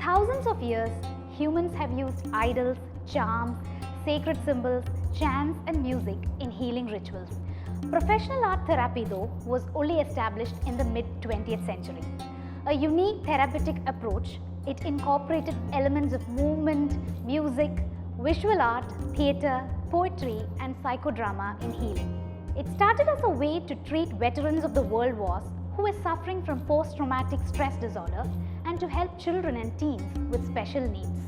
thousands of years, humans have used idols, charms, sacred symbols, chants, and music in healing rituals. Professional art therapy, though, was only established in the mid 20th century. A unique therapeutic approach, it incorporated elements of movement, music, visual art, theatre, poetry, and psychodrama in healing. It started as a way to treat veterans of the world wars who were suffering from post-traumatic stress disorder and to help children and teens with special needs.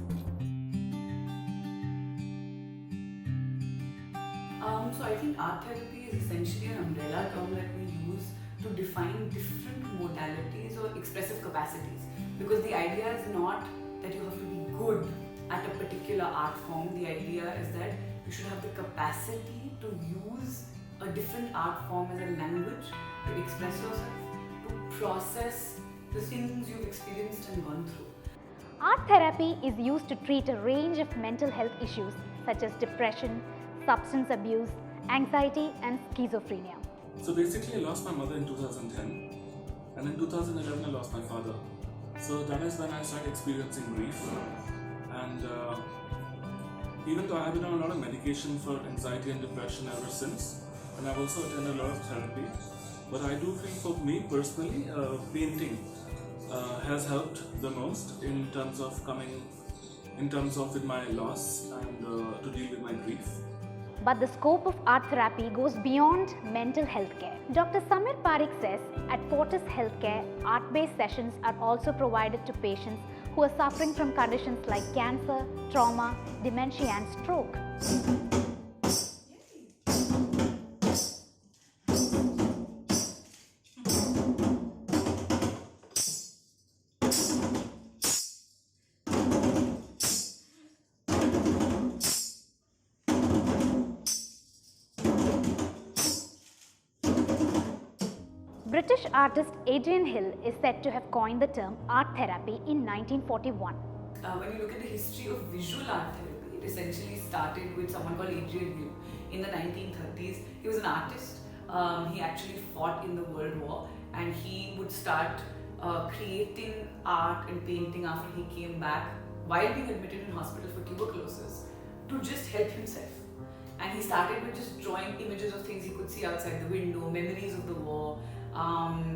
So I think art therapy is essentially an umbrella term that we use to define different modalities or expressive capacities. Because the idea is not that you have to be good at a particular art form. The idea is that you should have the capacity to use a different art form as a language to express yourself, to process the things you've experienced and gone through. Art therapy is used to treat a range of mental health issues such as depression, substance abuse, anxiety, and schizophrenia. So basically, I lost my mother in 2010, and in 2011 I lost my father. So that is when I started experiencing grief, and even though I have been on a lot of medication for anxiety and depression ever since, and I've also attended a lot of therapy, but I do feel for me personally, painting has helped the most in terms of with my loss and to deal with my grief. But the scope of art therapy goes beyond mental health care. Dr. Samir Parikh says at Fortis Healthcare, art-based sessions are also provided to patients who are suffering from conditions like cancer, trauma, dementia, and stroke. British artist Adrian Hill is said to have coined the term art therapy in 1941. When you look at the history of visual art therapy, it essentially started with someone called Adrian Hill in the 1930s. He was an artist. He actually fought in the World War, and he would start creating art and painting after he came back while being admitted in hospital for tuberculosis to just help himself. And he started with just drawing images of things he could see outside the window, memories of the war,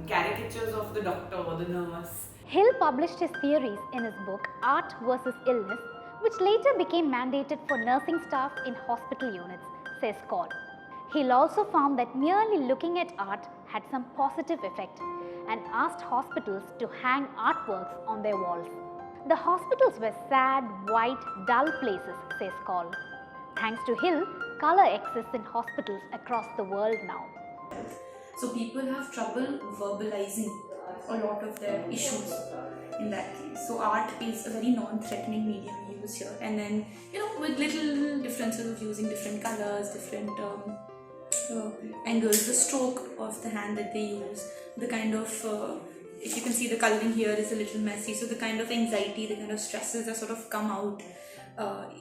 caricatures of the doctor or the nurse. Hill published his theories in his book Art versus Illness, which later became mandated for nursing staff in hospital units, says Call. Hill also found that merely looking at art had some positive effect and asked hospitals to hang artworks on their walls. The hospitals were sad, white, dull places, says Call. Thanks to Hill, color exists in hospitals across the world now. So people have trouble verbalizing a lot of their issues in that case. So art is a very non-threatening medium we use here. And then, with little differences of using different colors, different angles, the stroke of the hand that they use, the kind of, if you can see the coloring here is a little messy. So the kind of anxiety, the kind of stresses that sort of come out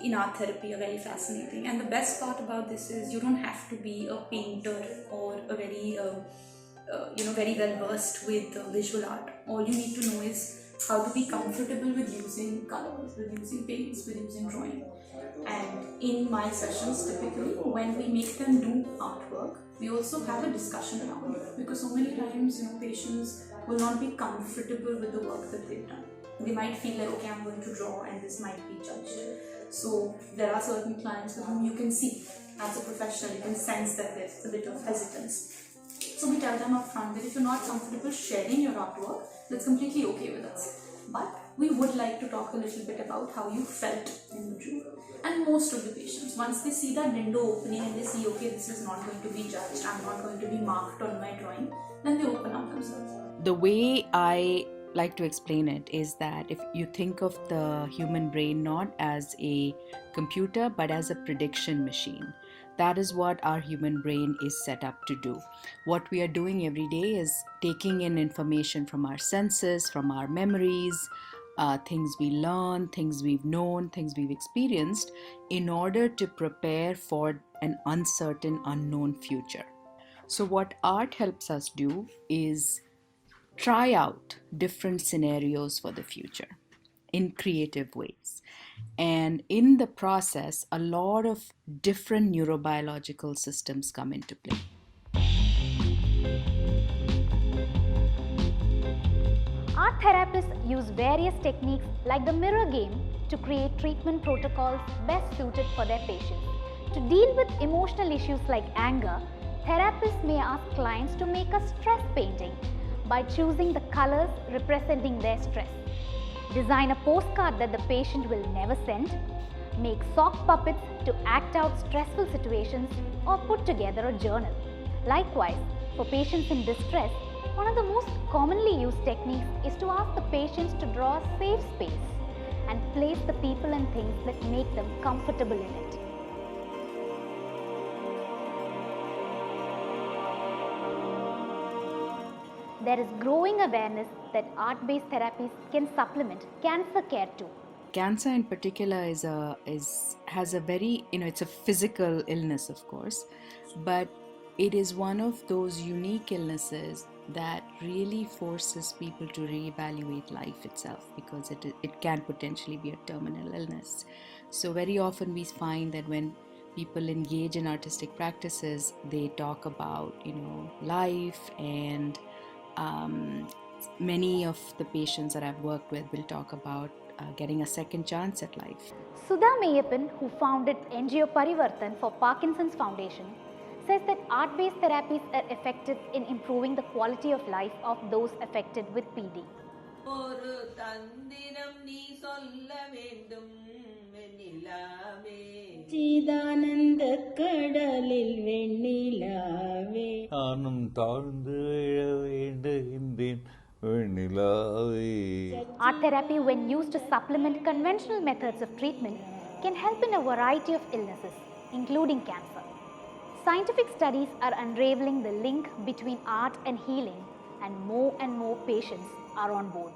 in art therapy are very fascinating. And the best part about this is you don't have to be a painter or a very very well versed with visual art. All you need to know is how to be comfortable with using colors, with using paints, with using drawing. And in my sessions, typically when we make them do artwork, we also have a discussion around it, because so many times patients will not be comfortable with the work that they've done. They might feel like, okay, I'm going to draw and this might be judged. So there are certain clients with whom you can see as a professional, you can sense that there's a bit of hesitance. So we tell them up front that if you're not comfortable sharing your artwork, that's completely okay with us. But we would like to talk a little bit about how you felt in the room. And most of the patients, once they see that window opening and they see, okay, this is not going to be judged, I'm not going to be marked on my drawing, then they open up themselves. The way I like to explain it is that if you think of the human brain not as a computer but as a prediction machine, that is what our human brain is set up to do. What we are doing every day is taking in information from our senses, from our memories, things we learn, things we've known, things we've experienced, in order to prepare for an uncertain, unknown future. So what art helps us do is try out different scenarios for the future. in creative ways. And in the process, a lot of different neurobiological systems come into play. Art therapists use various techniques like the mirror game to create treatment protocols best suited for their patients. To deal with emotional issues like anger, therapists may ask clients to make a stress painting by choosing the colors representing their stress. Design a postcard that the patient will never send, make sock puppets to act out stressful situations, or put together a journal. Likewise, for patients in distress, one of the most commonly used techniques is to ask the patients to draw a safe space and place the people and things that make them comfortable in it. There is growing awareness that art-based therapies can supplement cancer care too. Cancer in particular has a very, it's a physical illness, of course, but it is one of those unique illnesses that really forces people to reevaluate life itself, because it can potentially be a terminal illness. So very often we find that when people engage in artistic practices, they talk about life, and many of the patients that I've worked with will talk about getting a second chance at life. Sudha Mayappan, who founded NGO Parivartan for Parkinson's Foundation, says that art-based therapies are effective in improving the quality of life of those affected with PD. ஒரு தந்திரம் நீ சொல்ல வேண்டும் வெண்ணிலாவே சிதானந்த கடலில் வெண்ணிலாவே நானும் தாழ்ந்து விழ வேண்டுகின்றேன் வெண்ணிலாவே. Art therapy, when used to supplement conventional methods of treatment, can help in a variety of illnesses, including cancer. Scientific studies are unraveling the link between art and healing, and more patients are on board.